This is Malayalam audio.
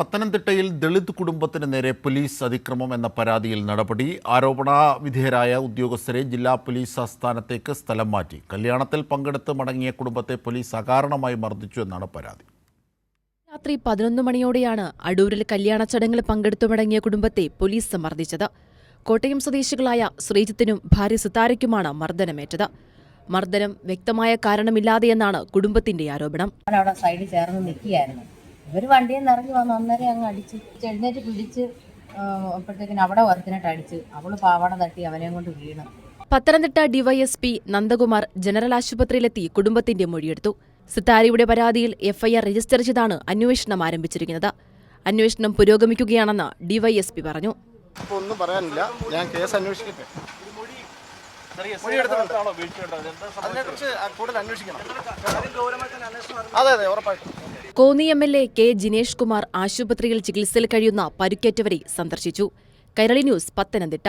പത്തനംതിട്ടയിൽ ദളിത് കുടുംബത്തിന് നേരെ പോലീസ് അതിക്രമം എന്ന പരാതിയിൽ നടപടി. ആരോപണ വിധേയരായ ഉദ്യോഗസ്ഥരെ ജില്ലാ പോലീസ് ആസ്ഥാനത്തേക്ക് സ്ഥലം മാറ്റി. കല്യാണത്തിൽ പങ്കെടുത്ത് മടങ്ങിയ കുടുംബത്തെ പോലീസ് അകാരണമായി മർദ്ദിച്ചു എന്നാണ് പരാതി. രാത്രി 11 മണിയോടെയാണ് അടൂരിൽ കല്യാണ ചടങ്ങിൽ പങ്കെടുത്തു മടങ്ങിയ കുടുംബത്തെ പോലീസ് മർദ്ദിച്ചത്. കോട്ടയം സ്വദേശികളായ ശ്രീജിത്തിനും ഭാര്യ സിത്താരയ്ക്കുമാണ് മർദ്ദനമേറ്റത്. മർദ്ദനം വ്യക്തമായ കാരണമില്ലാതെയെന്നാണ് കുടുംബത്തിന്റെ ആരോപണം. അവിടെ സൈഡിൽ ചേർന്ന് നിൽക്കുകയായിരുന്നു. ഇവർ വണ്ടിയിൽ നിന്ന് ഇറങ്ങി വന്ന് അന്നേരം അങ്ങ് അടിച്ച് എഴുന്നേറ്റ് പിടിച്ച് അപ്പോഴത്തേക്കിന് അവിടെ ഒരുത്തിനായിട്ട് അടിച്ച് അവള് പാവാട തട്ടി അവനെയും കൊണ്ട് വീണ്. പത്തനംതിട്ട ഡിവൈഎസ്പി നന്ദകുമാർ ജനറൽ ആശുപത്രിയിലെത്തി കുടുംബത്തിന്റെ മൊഴിയെടുത്തു. സിത്താരയുടെ പരാതിയിൽ എഫ്ഐആർ രജിസ്റ്റർ ചെയ്താണ് അന്വേഷണം ആരംഭിച്ചിരിക്കുന്നത്. അന്വേഷണം പുരോഗമിക്കുകയാണെന്ന് ഡിവൈഎസ്പി പറഞ്ഞു. ഒന്നും പറയാനില്ല, ഞാൻ കേസ് അന്വേഷിക്കട്ടെ. അതിനെക്കുറിച്ച് കൂടുതൽ അന്വേഷിക്കണം. അതെ ഉറപ്പായിട്ടും. കോന്നി എംഎൽഎ കെ ജിനേഷ് കുമാർ ആശുപത്രിയിൽ ചികിത്സയിൽ കഴിയുന്ന പരുക്കേറ്റവരെ സന്ദർശിച്ചു. കൈരളി ന്യൂസ്, പത്തനംതിട്ട.